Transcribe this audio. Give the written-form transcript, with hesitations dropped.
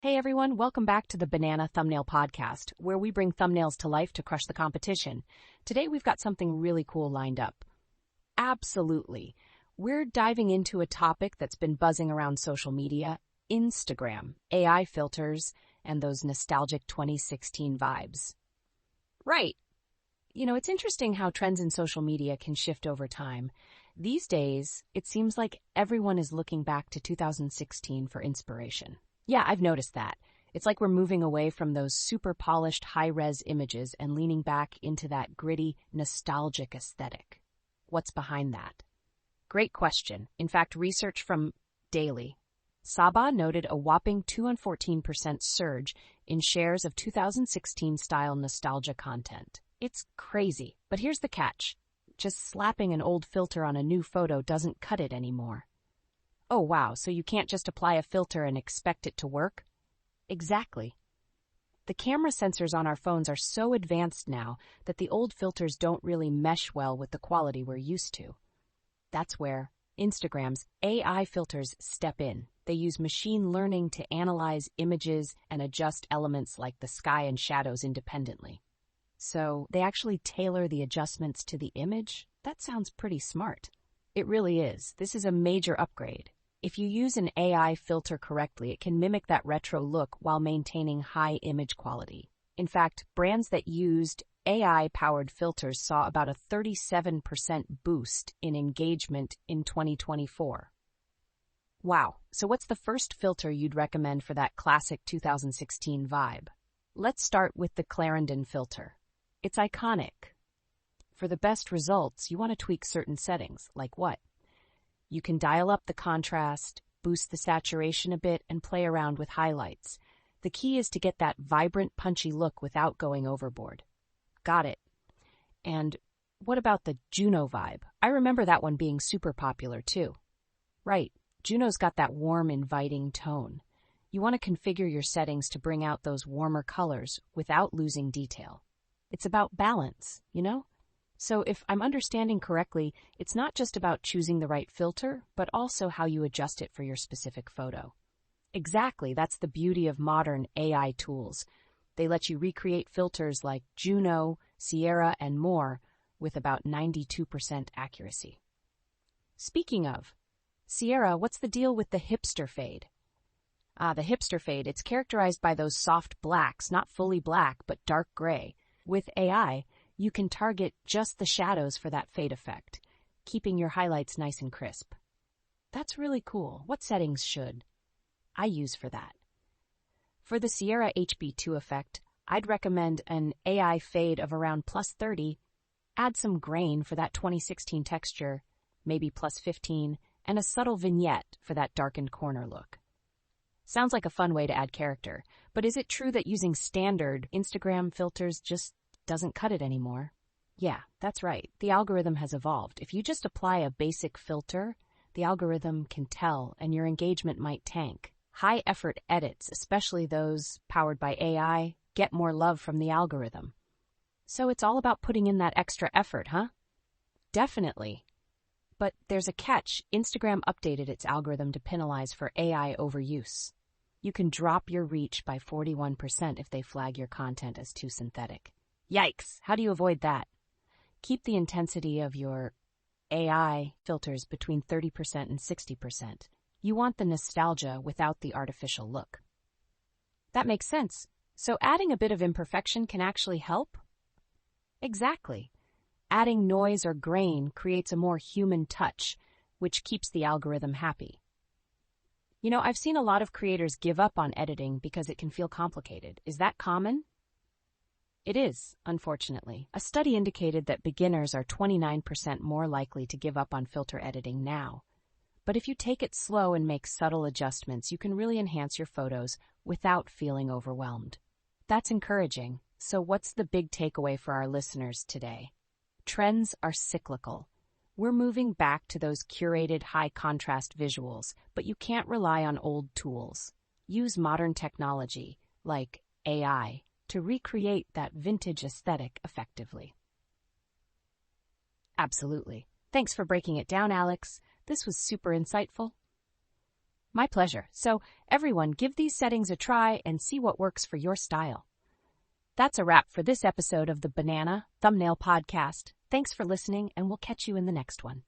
Hey everyone, welcome back to the Banana Thumbnail Podcast, where we bring thumbnails to life to crush the competition. Today we've got something really cool lined up. Absolutely. We're diving into a topic that's been buzzing around social media, Instagram, AI filters, and those nostalgic 2016 vibes. Right. It's interesting how trends in social media can shift over time. These days, it seems like everyone is looking back to 2016 for inspiration. Yeah, I've noticed that. It's like we're moving away from those super polished high-res images and leaning back into that gritty, nostalgic aesthetic. What's behind that? Great question. In fact, research from Daily Sabah noted a whopping 214% surge in shares of 2016-style nostalgia content. It's crazy, but here's the catch. Just slapping an old filter on a new photo doesn't cut it anymore. Oh wow, so you can't just apply a filter and expect it to work? Exactly. The camera sensors on our phones are so advanced now that the old filters don't really mesh well with the quality we're used to. That's where Instagram's AI filters step in. They use machine learning to analyze images and adjust elements like the sky and shadows independently. So they actually tailor the adjustments to the image? That sounds pretty smart. It really is. This is a major upgrade. If you use an AI filter correctly, it can mimic that retro look while maintaining high image quality. In fact, brands that used AI-powered filters saw about a 37% boost in engagement in 2024. Wow, so what's the first filter you'd recommend for that classic 2016 vibe? Let's start with the Clarendon filter. It's iconic. For the best results, you want to tweak certain settings, like what? You can dial up the contrast, boost the saturation a bit, and play around with highlights. The key is to get that vibrant, punchy look without going overboard. Got it. And what about the Juno vibe? I remember that one being super popular too. Right, Juno's got that warm, inviting tone. You want to configure your settings to bring out those warmer colors without losing detail. It's about balance, So if I'm understanding correctly, it's not just about choosing the right filter, but also how you adjust it for your specific photo. Exactly, that's the beauty of modern AI tools. They let you recreate filters like Juno, Sierra, and more with about 92% accuracy. Speaking of Sierra, what's the deal with the hipster fade? The hipster fade, it's characterized by those soft blacks, not fully black, but dark gray. With AI, you can target just the shadows for that fade effect, keeping your highlights nice and crisp. That's really cool. What settings should I use for that? For the Sierra HB2 effect, I'd recommend an AI fade of around +30, add some grain for that 2016 texture, maybe +15, and a subtle vignette for that darkened corner look. Sounds like a fun way to add character, but is it true that using standard Instagram filters just doesn't cut it anymore? Yeah, that's right. The algorithm has evolved. If you just apply a basic filter, the algorithm can tell and your engagement might tank. High-effort edits, especially those powered by AI, get more love from the algorithm. So it's all about putting in that extra effort, huh? Definitely. But there's a catch. Instagram updated its algorithm to penalize for AI overuse. You can drop your reach by 41% if they flag your content as too synthetic. Yikes! How do you avoid that? Keep the intensity of your AI filters between 30% and 60%. You want the nostalgia without the artificial look. That makes sense. So adding a bit of imperfection can actually help? Exactly. Adding noise or grain creates a more human touch, which keeps the algorithm happy. I've seen a lot of creators give up on editing because it can feel complicated. Is that common? It is, unfortunately. A study indicated that beginners are 29% more likely to give up on filter editing now. But if you take it slow and make subtle adjustments, you can really enhance your photos without feeling overwhelmed. That's encouraging. So what's the big takeaway for our listeners today? Trends are cyclical. We're moving back to those curated high-contrast visuals, but you can't rely on old tools. Use modern technology, like AI, to recreate that vintage aesthetic effectively. Absolutely. Thanks for breaking it down, Alex. This was super insightful. My pleasure. So, everyone, give these settings a try and see what works for your style. That's a wrap for this episode of the Banana Thumbnail Podcast. Thanks for listening, and we'll catch you in the next one.